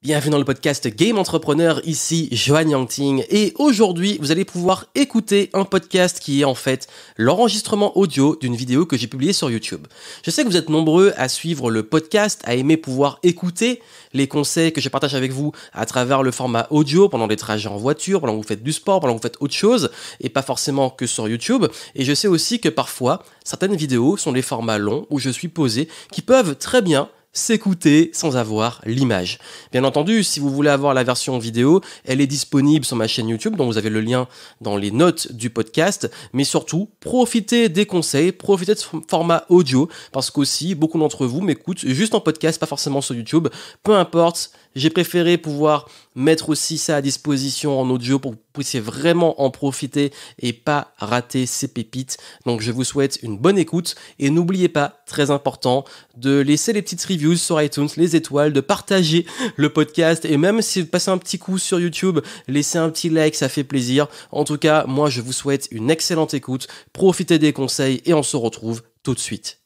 Bienvenue dans le podcast Game Entrepreneur, ici Johan Yangting et aujourd'hui vous allez pouvoir écouter un podcast qui est en fait l'enregistrement audio d'une vidéo que j'ai publiée sur YouTube. Je sais que vous êtes nombreux à suivre le podcast, à aimer pouvoir écouter les conseils que je partage avec vous à travers le format audio pendant des trajets en voiture, pendant que vous faites du sport, pendant que vous faites autre chose et pas forcément que sur YouTube. Et je sais aussi que parfois certaines vidéos sont des formats longs où je suis posé qui peuvent très bien s'écouter sans avoir l'image. Bien entendu, si vous voulez avoir la version vidéo, elle est disponible sur ma chaîne YouTube, dont vous avez le lien dans les notes du podcast, mais surtout, profitez des conseils, profitez de ce format audio, parce qu'aussi, beaucoup d'entre vous m'écoutent juste en podcast, pas forcément sur YouTube, peu importe. J'ai préféré pouvoir mettre aussi ça à disposition en audio pour que vous puissiez vraiment en profiter et pas rater ces pépites. Donc je vous souhaite une bonne écoute et n'oubliez pas, très important, de laisser les petites reviews sur iTunes, les étoiles, de partager le podcast et même si vous passez un petit coup sur YouTube, laissez un petit like, ça fait plaisir. En tout cas, moi je vous souhaite une excellente écoute, profitez des conseils et on se retrouve tout de suite.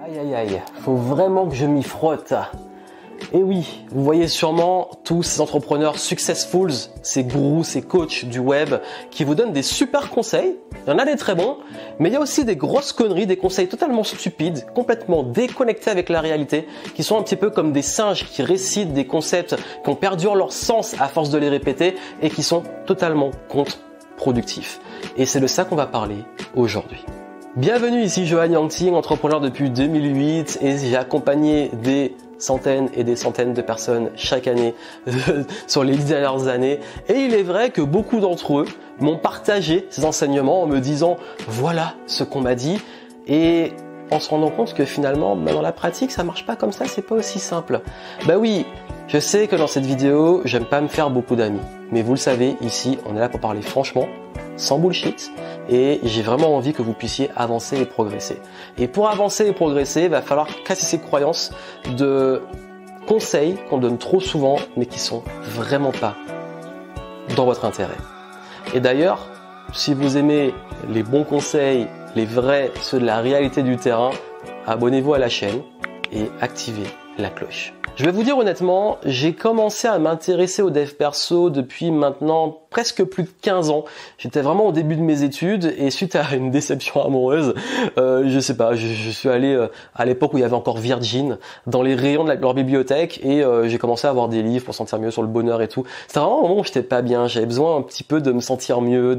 Aïe aïe aïe, faut vraiment que je m'y frotte. Et oui, vous voyez sûrement tous ces entrepreneurs successfuls, ces gourous, ces coachs du web qui vous donnent des super conseils. Il y en a des très bons, mais il y a aussi des grosses conneries, des conseils totalement stupides, complètement déconnectés avec la réalité, qui sont un petit peu comme des singes qui récitent des concepts qui ont perdu leur sens à force de les répéter et qui sont totalement contre-productifs. Et c'est de ça qu'on va parler aujourd'hui. Bienvenue, ici Johan Yangting, entrepreneur depuis 2008 et j'ai accompagné des centaines et des centaines de personnes chaque année sur les 10 dernières années. Et il est vrai que beaucoup d'entre eux m'ont partagé ces enseignements en me disant « voilà ce qu'on m'a dit » et en se rendant compte que finalement, dans la pratique, ça marche pas comme ça, c'est pas aussi simple. Bah oui, je sais que dans cette vidéo, j'aime pas me faire beaucoup d'amis. Mais vous le savez, ici, on est là pour parler franchement, sans bullshit. Et j'ai vraiment envie que vous puissiez avancer et progresser. Et pour avancer et progresser, il va falloir casser ces croyances de conseils qu'on donne trop souvent, mais qui sont vraiment pas dans votre intérêt. Et d'ailleurs, si vous aimez les bons conseils, les vrais, ceux de la réalité du terrain, abonnez-vous à la chaîne et activez la cloche. Je vais vous dire honnêtement, j'ai commencé à m'intéresser au dev perso depuis maintenant presque plus de 15 ans. J'étais vraiment au début de mes études et suite à une déception amoureuse, je sais pas, je suis allé à l'époque où il y avait encore Virgin dans les rayons de leur bibliothèque et j'ai commencé à avoir des livres pour sentir mieux sur le bonheur et tout. C'était vraiment un moment où j'étais pas bien, j'avais besoin un petit peu de me sentir mieux,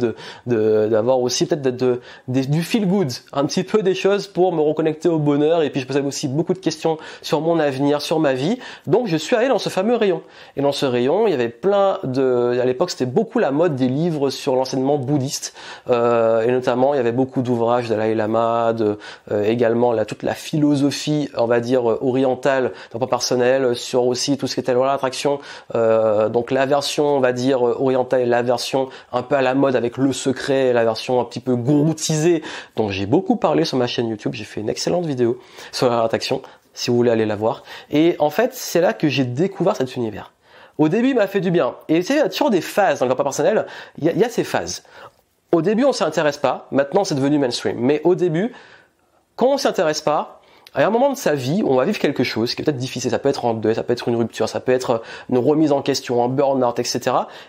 d'avoir aussi peut-être du feel good, un petit peu des choses pour me reconnecter au bonheur et puis je posais aussi beaucoup de questions sur mon avenir, sur ma vie. Donc je suis allé dans ce fameux rayon. Et dans ce rayon, il y avait plein à l'époque c'était beaucoup la mode des livres sur l'enseignement bouddhiste. Et notamment, il y avait beaucoup d'ouvrages de Dalai Lama, également toute la philosophie, on va dire, orientale, pas personnelle, sur aussi tout ce qui était l'attraction. Donc la version, on va dire, orientale et la version un peu à la mode avec le secret, la version un petit peu gouroutisée. Donc j'ai beaucoup parlé sur ma chaîne YouTube, j'ai fait une excellente vidéo sur l'attraction, si vous voulez aller la voir. Et en fait, c'est là que j'ai découvert cet univers. Au début, il m'a fait du bien. Et tu sais, il y a toujours des phases dans le développement personnel. Il y a ces phases. Au début, on s'y intéresse pas. Maintenant, c'est devenu mainstream. Mais au début, quand on s'y intéresse pas, à un moment de sa vie, on va vivre quelque chose qui est peut-être difficile. Ça peut être un deuil, ça peut être une rupture, ça peut être une remise en question, un burn-out, etc.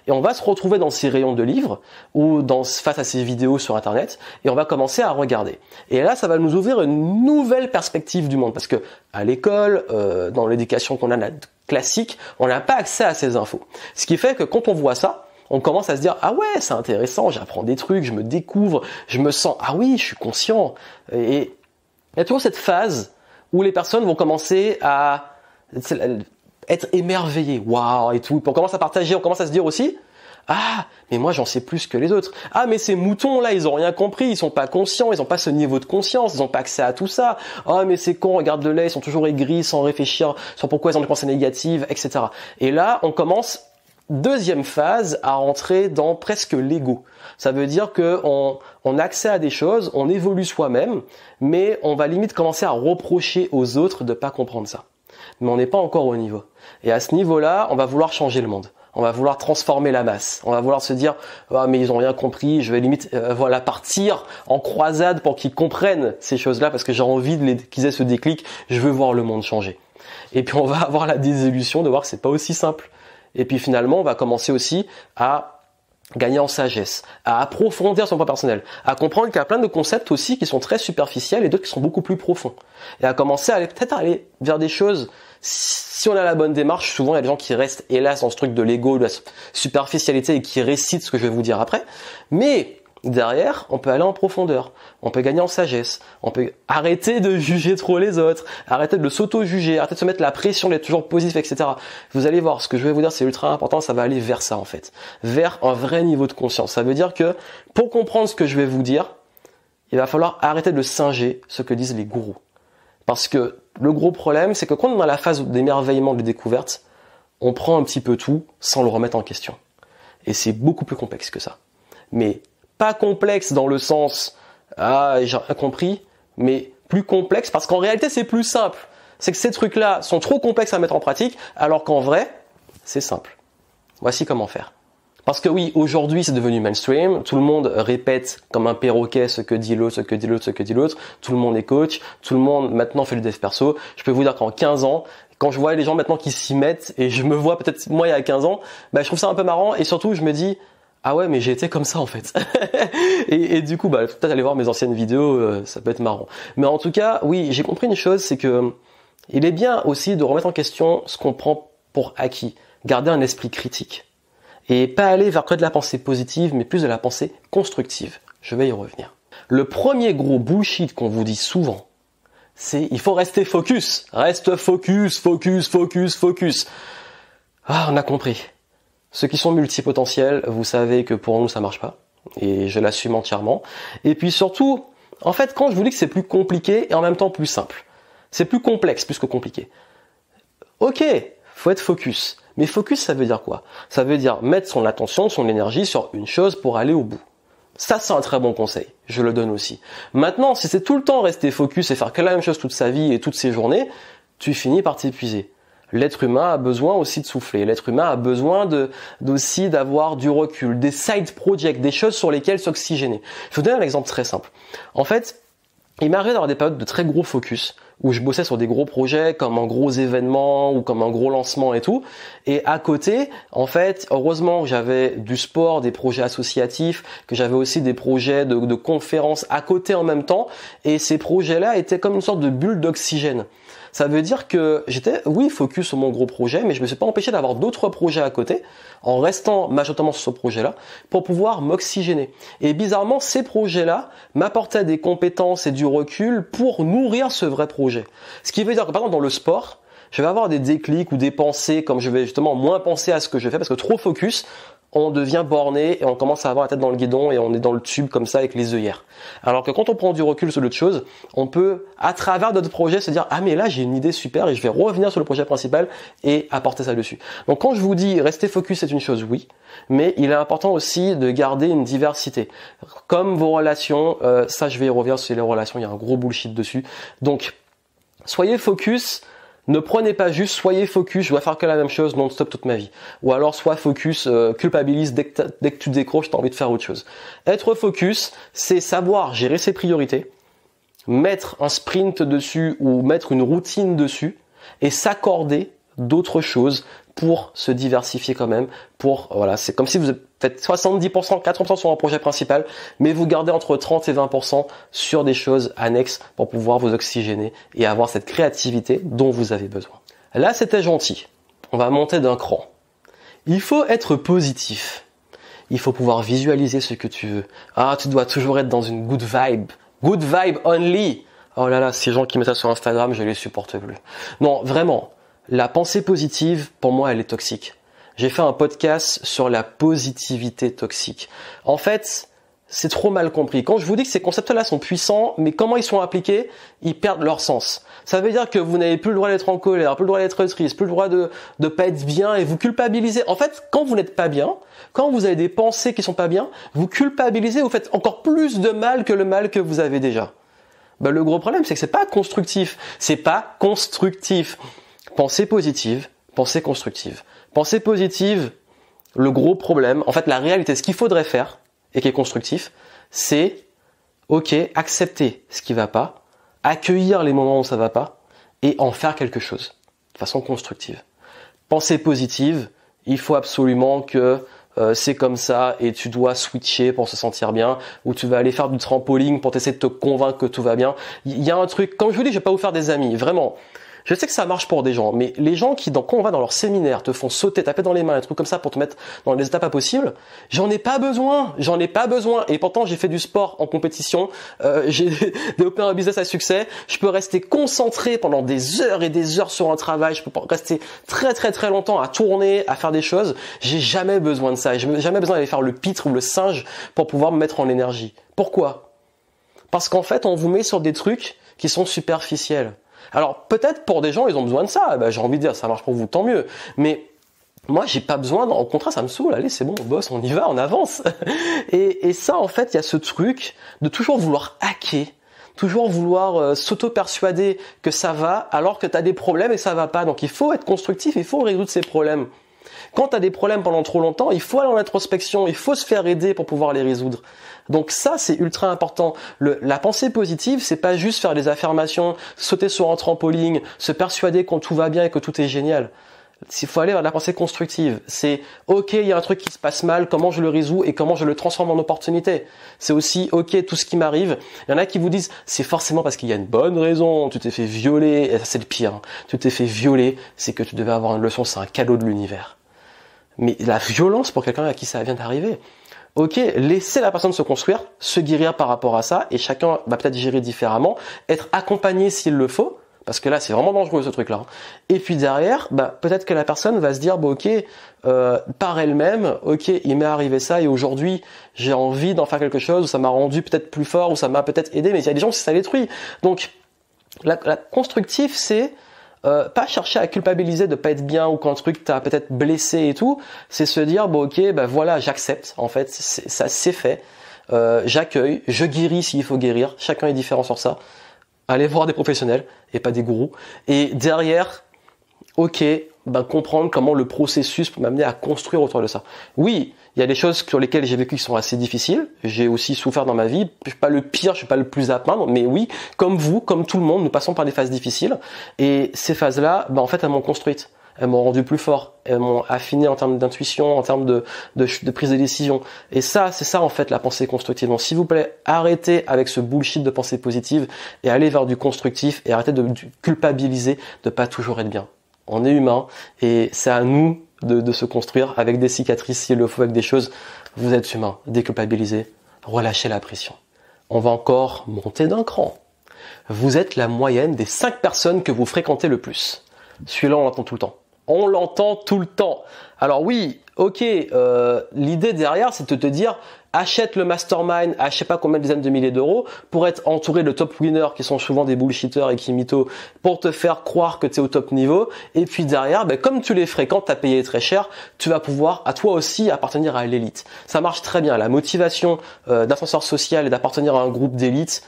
Et on va se retrouver dans ces rayons de livres ou face à ces vidéos sur Internet et on va commencer à regarder. Et là, ça va nous ouvrir une nouvelle perspective du monde parce que à l'école, dans l'éducation qu'on a classique, on n'a pas accès à ces infos. Ce qui fait que quand on voit ça, on commence à se dire « Ah ouais, c'est intéressant, j'apprends des trucs, je me découvre, je me sens, ah oui, je suis conscient. » Et il y a toujours cette phase où les personnes vont commencer à être émerveillées, waouh et tout. Puis on commence à partager, on commence à se dire aussi « Ah, mais moi j'en sais plus que les autres. Ah, mais ces moutons là, ils ont rien compris, ils sont pas conscients, ils ont pas ce niveau de conscience, ils ont pas accès à tout ça. Ah, mais c'est con, regarde le lait, ils sont toujours aigris sans réfléchir sur pourquoi ils ont des pensées négatives, etc. » Et là, on commence, deuxième phase, à rentrer dans presque l'ego. Ça veut dire que on a accès à des choses, on évolue soi-même, mais on va limite commencer à reprocher aux autres de pas comprendre ça. Mais on n'est pas encore au niveau. Et à ce niveau-là, on va vouloir changer le monde. On va vouloir transformer la masse. On va vouloir se dire ah mais ils ont rien compris, je vais limite partir en croisade pour qu'ils comprennent ces choses-là parce que j'ai envie qu'ils aient ce déclic, je veux voir le monde changer. Et puis on va avoir la désillusion de voir que c'est pas aussi simple. Et puis finalement, on va commencer aussi à gagner en sagesse, à approfondir son point personnel, à comprendre qu'il y a plein de concepts aussi qui sont très superficiels et d'autres qui sont beaucoup plus profonds. Et à commencer à peut-être aller vers des choses, si on a la bonne démarche, souvent il y a des gens qui restent hélas dans ce truc de l'ego, de la superficialité et qui récitent ce que je vais vous dire après. Mais derrière, on peut aller en profondeur, on peut gagner en sagesse, on peut arrêter de juger trop les autres, arrêter de s'auto-juger, arrêter de se mettre la pression d'être toujours positif, etc. Vous allez voir, ce que je vais vous dire, c'est ultra important, ça va aller vers ça en fait, vers un vrai niveau de conscience. Ça veut dire que pour comprendre ce que je vais vous dire, il va falloir arrêter de singer ce que disent les gourous. Parce que le gros problème, c'est que quand on est dans la phase d'émerveillement, de découverte, on prend un petit peu tout sans le remettre en question. Et c'est beaucoup plus complexe que ça. Mais pas complexe dans le sens « Ah, j'ai rien compris », mais plus complexe parce qu'en réalité, c'est plus simple. C'est que ces trucs-là sont trop complexes à mettre en pratique, alors qu'en vrai, c'est simple. Voici comment faire. Parce que oui, aujourd'hui, c'est devenu mainstream. Tout le monde répète comme un perroquet ce que dit l'autre, ce que dit l'autre, ce que dit l'autre. Tout le monde est coach. Tout le monde maintenant fait le dev perso. Je peux vous dire qu'en 15 ans, quand je vois les gens maintenant qui s'y mettent, et je me vois peut-être moi il y a 15 ans, je trouve ça un peu marrant et surtout je me dis ah ouais, mais j'ai été comme ça en fait. et du coup, peut-être aller voir mes anciennes vidéos, ça peut être marrant. Mais en tout cas, oui, j'ai compris une chose, c'est que il est bien aussi de remettre en question ce qu'on prend pour acquis. Garder un esprit critique. Et pas aller vers que de la pensée positive, mais plus de la pensée constructive. Je vais y revenir. Le premier gros bullshit qu'on vous dit souvent, c'est il faut rester focus. Reste focus, focus, focus, focus. Ah, on a compris. Ceux qui sont multipotentiels, vous savez que pour nous ça marche pas, et je l'assume entièrement. Et puis surtout, en fait, quand je vous dis que c'est plus compliqué et en même temps plus simple, c'est plus complexe plus que compliqué. Ok, faut être focus, mais focus ça veut dire quoi? Ça veut dire mettre son attention, son énergie sur une chose pour aller au bout. Ça c'est un très bon conseil, je le donne aussi. Maintenant, si c'est tout le temps rester focus et faire que la même chose toute sa vie et toutes ses journées, tu finis par t'épuiser. L'être humain a besoin aussi de souffler. L'être humain a besoin aussi d'avoir du recul, des side projects, des choses sur lesquelles s'oxygéner. Je vous donne un exemple très simple. En fait, il m'arrive d'avoir des périodes de très gros focus où je bossais sur des gros projets comme un gros événement ou comme un gros lancement et tout. Et à côté, en fait, heureusement que j'avais du sport, des projets associatifs, que j'avais aussi des projets de conférences à côté en même temps. Et ces projets-là étaient comme une sorte de bulle d'oxygène. Ça veut dire que j'étais, oui, focus sur mon gros projet, mais je me suis pas empêché d'avoir d'autres projets à côté, en restant majoritairement sur ce projet-là, pour pouvoir m'oxygéner. Et bizarrement, ces projets-là m'apportaient des compétences et du recul pour nourrir ce vrai projet. Ce qui veut dire que, par exemple, dans le sport, je vais avoir des déclics ou des pensées, comme je vais justement moins penser à ce que je fais, parce que trop focus, on devient borné et on commence à avoir la tête dans le guidon et on est dans le tube comme ça avec les œillères. Alors que quand on prend du recul sur l'autre chose, on peut, à travers notre projet, se dire « Ah mais là j'ai une idée super et je vais revenir sur le projet principal et apporter ça dessus. » Donc quand je vous dis « Rester focus » c'est une chose, oui, mais il est important aussi de garder une diversité. Comme vos relations, ça je vais y revenir sur les relations, il y a un gros bullshit dessus. Donc, soyez focus. Ne prenez pas juste, soyez focus, je dois faire que la même chose non-stop toute ma vie. Ou alors, sois focus, culpabilise, dès que tu décroches, tu as envie de faire autre chose. Être focus, c'est savoir gérer ses priorités, mettre un sprint dessus ou mettre une routine dessus et s'accorder d'autres choses pour se diversifier quand même. Voilà, c'est comme si vous faites 70%, 80% sur un projet principal, mais vous gardez entre 30 et 20% sur des choses annexes pour pouvoir vous oxygéner et avoir cette créativité dont vous avez besoin. Là, c'était gentil. On va monter d'un cran. Il faut être positif. Il faut pouvoir visualiser ce que tu veux. Ah, tu dois toujours être dans une good vibe. Good vibe only. Oh là là, ces gens qui mettent ça sur Instagram, je les supporte plus. Non, vraiment. La pensée positive, pour moi, elle est toxique. J'ai fait un podcast sur la positivité toxique. En fait, c'est trop mal compris. Quand je vous dis que ces concepts-là sont puissants, mais comment ils sont appliqués, ils perdent leur sens. Ça veut dire que vous n'avez plus le droit d'être en colère, plus le droit d'être triste, plus le droit de pas être bien et vous culpabilisez. En fait, quand vous n'êtes pas bien, quand vous avez des pensées qui sont pas bien, vous culpabilisez, vous faites encore plus de mal que le mal que vous avez déjà. Le gros problème, c'est que c'est pas constructif. C'est pas constructif. Pensée positive, pensée constructive. Pensée positive, le gros problème, en fait la réalité, ce qu'il faudrait faire, et qui est constructif, c'est, ok, accepter ce qui va pas, accueillir les moments où ça va pas, et en faire quelque chose. de façon constructive. Pensée positive, il faut absolument que c'est comme ça et tu dois switcher pour se sentir bien, ou tu vas aller faire du trampoline pour essayer de te convaincre que tout va bien. Il y a un truc, comme je vous dis, je vais pas vous faire des amis, vraiment. Je sais que ça marche pour des gens, mais les gens qui, quand on va dans leur séminaire, te font sauter, taper dans les mains, des trucs comme ça pour te mettre dans les états pas possibles, j'en ai pas besoin. Et pourtant, j'ai fait du sport en compétition, j'ai développé un business à succès, je peux rester concentré pendant des heures et des heures sur un travail, je peux rester très très très longtemps à tourner, à faire des choses. J'ai jamais besoin de ça, j'ai jamais besoin d'aller faire le pitre ou le singe pour pouvoir me mettre en énergie. Pourquoi? Parce qu'en fait, on vous met sur des trucs qui sont superficiels. Alors peut-être pour des gens ils ont besoin de ça, j'ai envie de dire ça marche pour vous, tant mieux. Mais moi j'ai pas besoin, au contraire ça me saoule, allez c'est bon on bosse, on y va, on avance. Et ça en fait il y a ce truc de toujours vouloir hacker, toujours vouloir s'auto-persuader que ça va alors que tu as des problèmes et ça va pas. Donc il faut être constructif, il faut résoudre ces problèmes. Quand tu as des problèmes pendant trop longtemps, il faut aller en introspection, il faut se faire aider pour pouvoir les résoudre. Donc ça, c'est ultra important. La pensée positive, c'est pas juste faire des affirmations, sauter sur un trampoline, se persuader que tout va bien et que tout est génial. Il faut aller vers la pensée constructive. C'est ok, il y a un truc qui se passe mal, comment je le résous et comment je le transforme en opportunité. C'est aussi ok, tout ce qui m'arrive. Il y en a qui vous disent c'est forcément parce qu'il y a une bonne raison, tu t'es fait violer, et ça c'est le pire. Hein. Tu t'es fait violer, c'est que tu devais avoir une leçon, c'est un cadeau de l'univers. Mais la violence pour quelqu'un à qui ça vient d'arriver. Ok, laissez la personne se construire, se guérir par rapport à ça, et chacun va peut-être gérer différemment, être accompagné s'il le faut, parce que là c'est vraiment dangereux ce truc-là. Et puis derrière, peut-être que la personne va se dire, ok, par elle-même, ok, il m'est arrivé ça, et aujourd'hui j'ai envie d'en faire quelque chose, ou ça m'a rendu peut-être plus fort, ou ça m'a peut-être aidé, mais il y a des gens qui ça détruit. Donc la constructif, c'est pas chercher à culpabiliser de pas être bien ou qu'un truc t'a peut-être blessé et tout, c'est se dire ok voilà j'accepte en fait ça c'est fait, j'accueille, je guéris s'il faut guérir, chacun est différent sur ça, allez voir des professionnels et pas des gourous, et derrière ok comprendre comment le processus peut m'amener à construire autour de ça. Oui, il y a des choses sur lesquelles j'ai vécu qui sont assez difficiles, j'ai aussi souffert dans ma vie, je suis pas le pire, je suis pas le plus à plaindre, mais oui, comme vous, comme tout le monde, nous passons par des phases difficiles, et ces phases-là, en fait, elles m'ont construite, elles m'ont rendu plus fort, elles m'ont affiné en termes d'intuition, en termes de prise de décision, et ça, c'est ça en fait la pensée constructive. Donc s'il vous plaît, arrêtez avec ce bullshit de pensée positive, et allez vers du constructif, et arrêtez de culpabiliser de pas toujours être bien. On est humain, et c'est à nous de se construire avec des cicatrices s'il le faut, avec des choses. Vous êtes humain, déculpabilisez, relâchez la pression. On va encore monter d'un cran. Vous êtes la moyenne des 5 personnes que vous fréquentez le plus. Celui-là, on l'entend tout le temps. On l'entend tout le temps. Alors oui, ok, l'idée derrière, c'est de te dire, achète le mastermind à je sais pas combien de dizaines de milliers d'euros pour être entouré de top winners qui sont souvent des bullshitters et qui mythos pour te faire croire que tu es au top niveau. Et puis derrière, comme tu les fréquentes, tu as payé très cher, tu vas pouvoir à toi aussi appartenir à l'élite. Ça marche très bien. La motivation d'ascenseur social et d'appartenir à un groupe d'élite,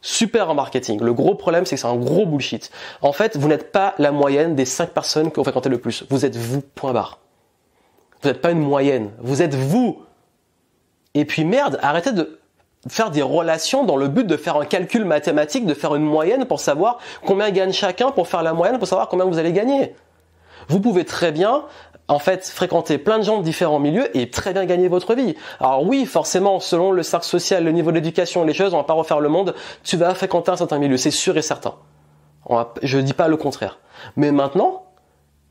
super en marketing. Le gros problème, c'est que c'est un gros bullshit. En fait, vous n'êtes pas la moyenne des 5 personnes que vous fréquentez le plus. Vous êtes vous, point barre. Vous n'êtes pas une moyenne. Vous êtes vous. Et puis merde, arrêtez de faire des relations dans le but de faire un calcul mathématique, de faire une moyenne pour savoir combien gagne chacun, pour faire la moyenne, pour savoir combien vous allez gagner. Vous pouvez très bien, en fait, fréquenter plein de gens de différents milieux et très bien gagner votre vie. Alors oui, forcément, selon le cercle social, le niveau d'éducation, les choses, on va pas refaire le monde, tu vas fréquenter un certain milieu, c'est sûr et certain. Je dis pas le contraire. Mais maintenant,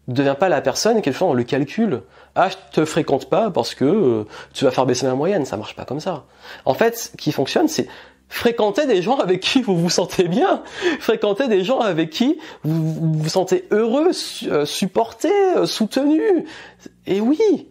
ne deviens pas la personne qui est dans le calcul. Ah, je te fréquente pas parce que tu vas faire baisser ma moyenne. Ça marche pas comme ça. En fait, ce qui fonctionne, c'est fréquenter des gens avec qui vous vous sentez bien. Fréquenter des gens avec qui vous vous sentez heureux, supporté, soutenu. Et oui,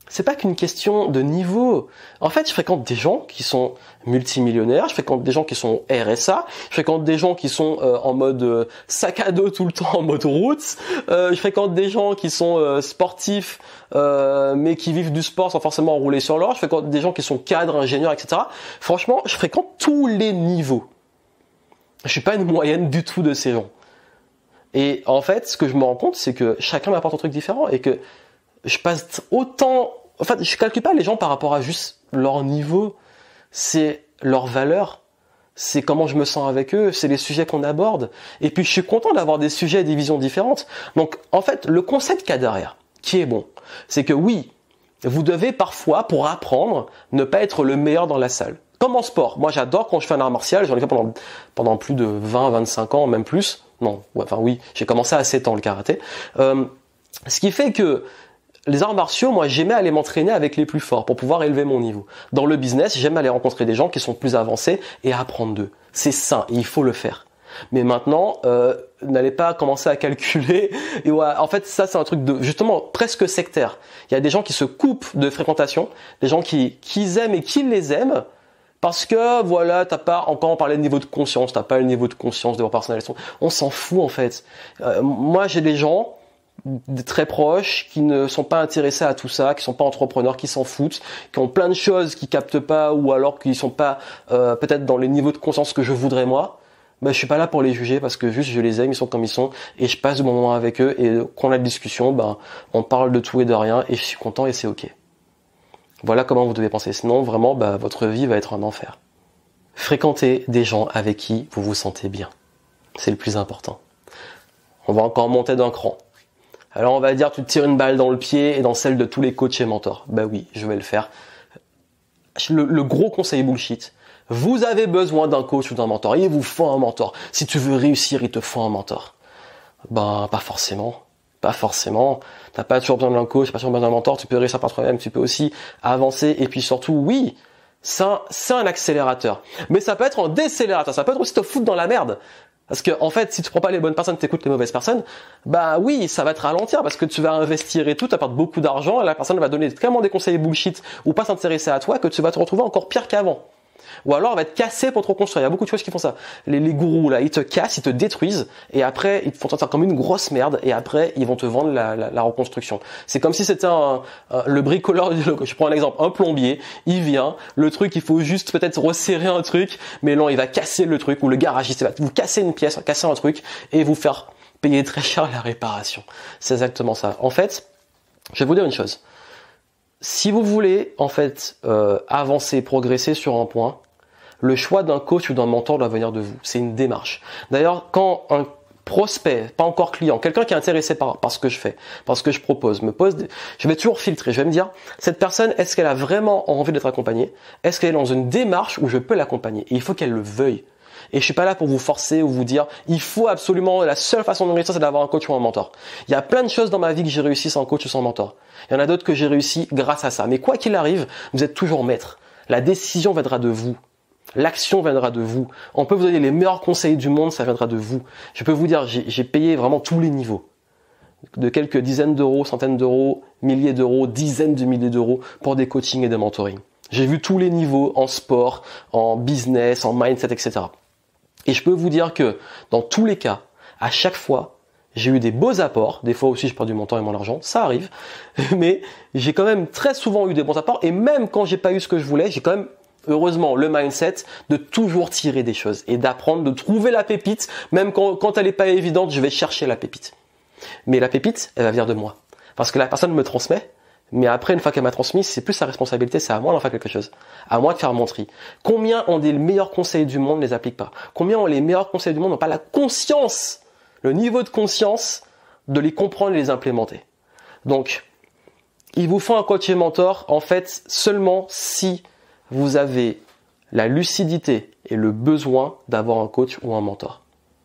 c'est pas qu'une question de niveau. En fait, je fréquente des gens qui sont multimillionnaires, je fréquente des gens qui sont RSA, je fréquente des gens qui sont en mode sac à dos tout le temps, en mode roots, je fréquente des gens qui sont sportifs, mais qui vivent du sport sans forcément rouler sur l'or, je fréquente des gens qui sont cadres, ingénieurs, etc. Franchement, je fréquente tous les niveaux. Je suis pas une moyenne du tout de ces gens. Et en fait, ce que je me rends compte, c'est que chacun m'apporte un truc différent et que je passe autant... En fait, je calcule pas les gens par rapport à juste leur niveau, c'est leur valeur. c'est comment je me sens avec eux, c'est les sujets qu'on aborde. Et puis je suis content d'avoir des sujets et des visions différentes. Donc en fait, le concept qu'il y a derrière, qui est bon, c'est que oui, vous devez parfois, pour apprendre, ne pas être le meilleur dans la salle. Comme en sport. Moi j'adore quand je fais un art martial, j'en ai fait pendant plus de 20-25 ans, même plus. Non, ouais, enfin oui, j'ai commencé à 7 ans le karaté. Ce qui fait que les arts martiaux, moi, j'aimais aller m'entraîner avec les plus forts pour pouvoir élever mon niveau. Dans le business, j'aime aller rencontrer des gens qui sont plus avancés et apprendre d'eux. C'est sain et il faut le faire. Mais maintenant, n'allez pas commencer à calculer. Et ouais, en fait, ça, c'est un truc de justement presque sectaire. Il y a des gens qui se coupent de fréquentation, des gens qui aiment et qui les aiment. Parce que, voilà, t'as pas, encore on parlait de niveau de conscience, t'as pas le niveau de conscience de leur personnalité. On s'en fout, en fait. Moi, j'ai des gens très proches qui ne sont pas intéressés à tout ça, qui sont pas entrepreneurs, qui s'en foutent, qui ont plein de choses qu'ils captent pas ou alors qui sont pas peut-être dans les niveaux de conscience que je voudrais moi. Ben, je suis pas là pour les juger parce que juste je les aime, ils sont comme ils sont et je passe du bon moment avec eux et quand on a de discussion, ben on parle de tout et de rien et je suis content et c'est ok. Voilà comment vous devez penser. Sinon vraiment ben, votre vie va être un enfer. Fréquentez des gens avec qui vous vous sentez bien. C'est le plus important. On va encore monter d'un cran. Alors on va dire tu te tires une balle dans le pied et dans celle de tous les coachs et mentors. Ben oui, je vais le faire. Le gros conseil bullshit. Vous avez besoin d'un coach ou d'un mentor. Il vous faut un mentor. Si tu veux réussir, il te faut un mentor. Ben pas forcément. Pas forcément. T'as pas toujours besoin d'un coach, pas toujours besoin d'un mentor. Tu peux réussir par toi-même. Tu peux aussi avancer. Et puis surtout, oui, c'est un accélérateur. Mais ça peut être un décélérateur. Ça peut être aussi te foutre dans la merde. Parce que en fait, si tu prends pas les bonnes personnes, t'écoutes les mauvaises personnes, bah oui, ça va te ralentir parce que tu vas investir et tout, tu vas perdre beaucoup d'argent et la personne va donner tellement des conseils bullshit ou pas s'intéresser à toi que tu vas te retrouver encore pire qu'avant. Ou alors, elle va te casser pour te reconstruire. Il y a beaucoup de choses qui font ça. Les gourous, là, ils te cassent, ils te détruisent, et après, ils te font sentir comme une grosse merde, et après, ils vont te vendre la reconstruction. C'est comme si c'était le bricoleur, je prends un exemple, un plombier, il vient, le truc, il faut juste peut-être resserrer un truc, mais non, il va casser le truc, ou le garagiste, il va vous casser une pièce, casser un truc, et vous faire payer très cher la réparation. C'est exactement ça. En fait, je vais vous dire une chose. Si vous voulez, en fait, avancer, progresser sur un point, le choix d'un coach ou d'un mentor doit venir de vous. C'est une démarche. D'ailleurs, quand un prospect, pas encore client, quelqu'un qui est intéressé par ce que je fais, par ce que je propose, je vais toujours filtrer. Je vais me dire, cette personne, est-ce qu'elle a vraiment envie d'être accompagnée? Est-ce qu'elle est dans une démarche où je peux l'accompagner? Et il faut qu'elle le veuille. Et je suis pas là pour vous forcer ou vous dire, il faut absolument, la seule façon de réussir, c'est d'avoir un coach ou un mentor. Il y a plein de choses dans ma vie que j'ai réussi sans coach ou sans mentor. Il y en a d'autres que j'ai réussi grâce à ça. Mais quoi qu'il arrive, vous êtes toujours maître. La décision viendra de vous. L'action viendra de vous. On peut vous donner les meilleurs conseils du monde, ça viendra de vous. Je peux vous dire, j'ai payé vraiment tous les niveaux. De quelques dizaines d'euros, centaines d'euros, milliers d'euros, dizaines de milliers d'euros pour des coachings et des mentorings. J'ai vu tous les niveaux en sport, en business, en mindset, etc. Et je peux vous dire que dans tous les cas, à chaque fois, j'ai eu des beaux apports. Des fois aussi, j'ai perdu mon temps et mon argent. Ça arrive. Mais j'ai quand même très souvent eu des bons apports. Et même quand j'ai pas eu ce que je voulais, j'ai quand même, heureusement, le mindset de toujours tirer des choses et d'apprendre, de trouver la pépite. Même quand elle est pas évidente, je vais chercher la pépite. Mais la pépite, elle va venir de moi. Parce que la personne me transmet. Mais après, une fois qu'elle m'a transmis, c'est plus sa responsabilité, c'est à moi d'en faire quelque chose. À moi de faire mon tri. Combien ont des meilleurs conseils du monde ne les appliquent pas? Combien ont les meilleurs conseils du monde n'ont pas la conscience, le niveau de conscience de les comprendre et les implémenter? Donc, il vous faut un coach et mentor, en fait, seulement si vous avez la lucidité et le besoin d'avoir un coach ou un mentor.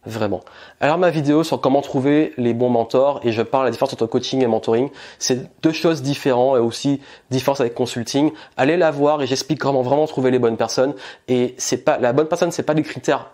Vraiment. Alors ma vidéo sur comment trouver les bons mentors, et je parle de la différence entre coaching et mentoring, c'est deux choses différentes et aussi différence avec consulting. Allez la voir et j'explique comment vraiment trouver les bonnes personnes. Et c'est pas la bonne personne, c'est pas des critères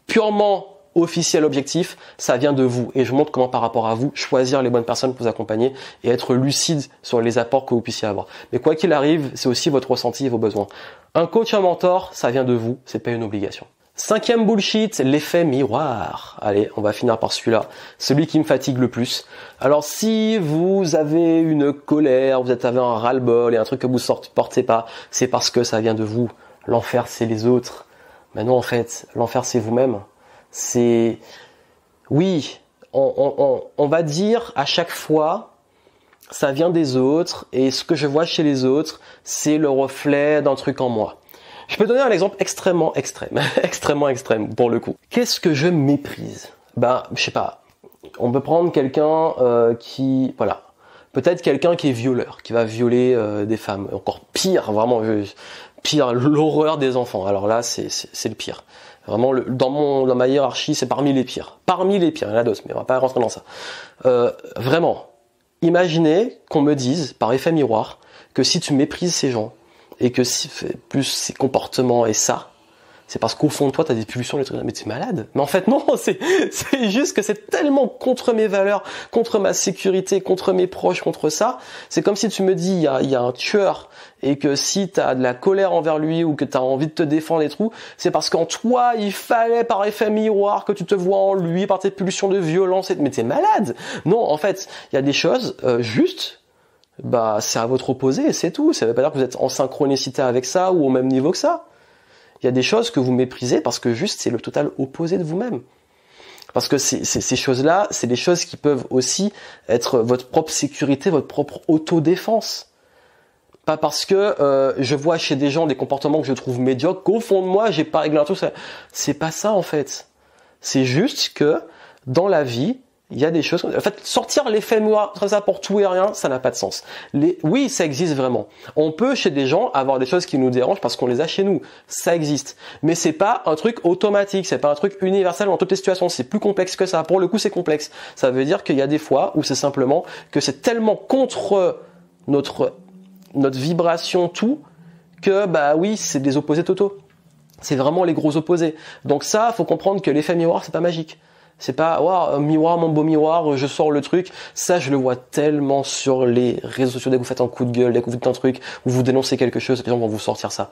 purement officiels objectifs, ça vient de vous. Et je montre comment par rapport à vous choisir les bonnes personnes pour vous accompagner et être lucide sur les apports que vous puissiez avoir. Mais quoi qu'il arrive, c'est aussi votre ressenti et vos besoins. Un coach, un mentor, ça vient de vous, c'est pas une obligation. Cinquième bullshit, l'effet miroir. Allez, on va finir par celui-là, celui qui me fatigue le plus. Alors si vous avez une colère, vous avez un ras-le-bol et un truc que vous supportez pas, c'est parce que ça vient de vous. L'enfer, c'est les autres. Mais non, en fait, l'enfer, c'est vous-même. Oui, on va dire à chaque fois, ça vient des autres et ce que je vois chez les autres, c'est le reflet d'un truc en moi. Je peux donner un exemple extrêmement extrême, extrêmement extrême pour le coup. Qu'est-ce que je méprise? Ben, je sais pas. On peut prendre quelqu'un qui, voilà, peut-être quelqu'un qui est violeur, qui va violer des femmes. Encore pire, vraiment, pire, l'horreur des enfants. Alors là, c'est le pire. Vraiment, dans ma hiérarchie, c'est parmi les pires. Parmi les pires, il y en a d'autres, mais on va pas rentrer dans ça. Vraiment, imaginez qu'on me dise, par effet miroir, que si tu méprises ces gens, et que si plus ces comportements et ça, c'est parce qu'au fond de toi, tu as des pulsions, des trucs. Mais t'es malade. Mais en fait, non, c'est juste que c'est tellement contre mes valeurs, contre ma sécurité, contre mes proches, contre ça. C'est comme si tu me dis, il y a un tueur, et que si tu as de la colère envers lui, ou que tu as envie de te défendre et tout, c'est parce qu'en toi, il fallait, par effet miroir, que tu te vois en lui, par tes pulsions de violence. Mais t'es malade. Non, en fait, il y a des choses justes. Bah, c'est à votre opposé, c'est tout. Ça veut pas dire que vous êtes en synchronicité avec ça, ou au même niveau que ça. Il y a des choses que vous méprisez parce que juste c'est le total opposé de vous-même. Parce que ces choses-là, c'est des choses qui peuvent aussi être votre propre sécurité, votre propre autodéfense. Pas parce que je vois chez des gens des comportements que je trouve médiocres qu'au fond de moi, j'ai pas réglé un truc. C'est pas ça en fait. C'est juste que dans la vie, il y a des choses... En fait, sortir l'effet miroir, ça pour tout et rien, ça n'a pas de sens. Oui, ça existe vraiment. On peut, chez des gens, avoir des choses qui nous dérangent parce qu'on les a chez nous. Ça existe. Mais c'est pas un truc automatique, c'est pas un truc universel dans toutes les situations. C'est plus complexe que ça. Pour le coup, c'est complexe. Ça veut dire qu'il y a des fois où c'est simplement que c'est tellement contre notre vibration, tout, que, bah oui, c'est des opposés totaux. C'est vraiment les gros opposés. Donc ça, faut comprendre que l'effet miroir, c'est pas magique. C'est pas, waouh, miroir, mon beau miroir, je sors le truc. Ça, je le vois tellement sur les réseaux sociaux. Dès que vous faites un coup de gueule, dès que vous faites un truc, où vous dénoncez quelque chose, les gens vont vous sortir ça.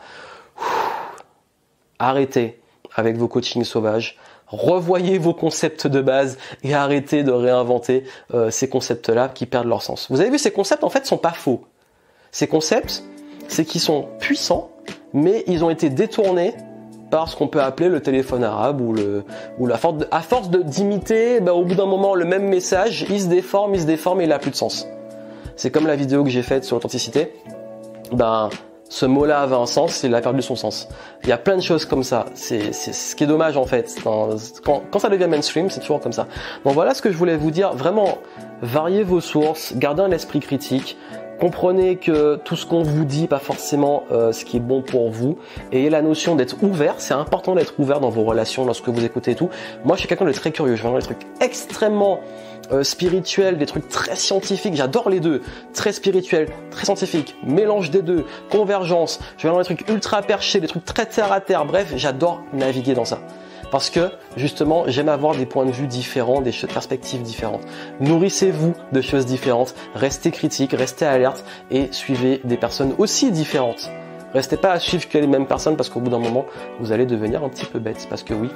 Arrêtez avec vos coachings sauvages. Revoyez vos concepts de base et arrêtez de réinventer ces concepts-là qui perdent leur sens. Vous avez vu, ces concepts, en fait, sont pas faux. Ces concepts, c'est qu'ils sont puissants, mais ils ont été détournés par ce qu'on peut appeler le téléphone arabe à force d'imiter, au bout d'un moment, le même message, il se déforme et il n'a plus de sens. C'est comme la vidéo que j'ai faite sur l'authenticité. Ce mot-là avait un sens, il a perdu son sens. Il y a plein de choses comme ça. C'est ce qui est dommage en fait. Quand ça devient mainstream, c'est toujours comme ça. Donc voilà ce que je voulais vous dire. Vraiment, variez vos sources, gardez un esprit critique. Comprenez que tout ce qu'on vous dit, pas forcément ce qui est bon pour vous. Ayez la notion d'être ouvert. C'est important d'être ouvert dans vos relations, dans ce que vous écoutez et tout. Moi, je suis quelqu'un de très curieux. Je vais dans des trucs extrêmement spirituels, des trucs très scientifiques. J'adore les deux. Très spirituel, très scientifique. Mélange des deux. Convergence. Je vais dans des trucs ultra perchés, des trucs très terre à terre. Bref, j'adore naviguer dans ça. Parce que, justement, j'aime avoir des points de vue différents, des perspectives différentes. Nourrissez-vous de choses différentes, restez critique, restez alerte et suivez des personnes aussi différentes. Restez pas à suivre que les mêmes personnes parce qu'au bout d'un moment, vous allez devenir un petit peu bête. Parce que oui,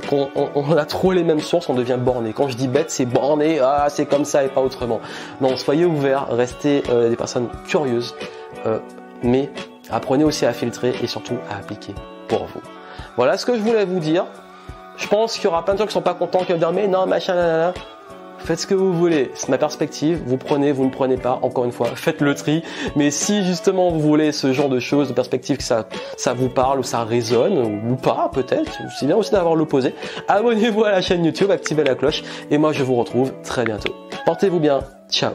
quand on a trop les mêmes sources, on devient borné. Quand je dis bête, c'est borné, c'est comme ça et pas autrement. Non, soyez ouverts, restez des personnes curieuses, mais apprenez aussi à filtrer et surtout à appliquer pour vous. Voilà ce que je voulais vous dire. Je pense qu'il y aura plein de gens qui sont pas contents, qui vont dire mais non, machin, nanana. Faites ce que vous voulez, c'est ma perspective, vous prenez, vous ne prenez pas, encore une fois, faites le tri. Mais si justement vous voulez ce genre de choses, de perspectives, que ça vous parle ou ça résonne, ou pas peut-être, c'est bien aussi d'avoir l'opposé, abonnez-vous à la chaîne YouTube, activez la cloche, et moi je vous retrouve très bientôt. Portez-vous bien, ciao.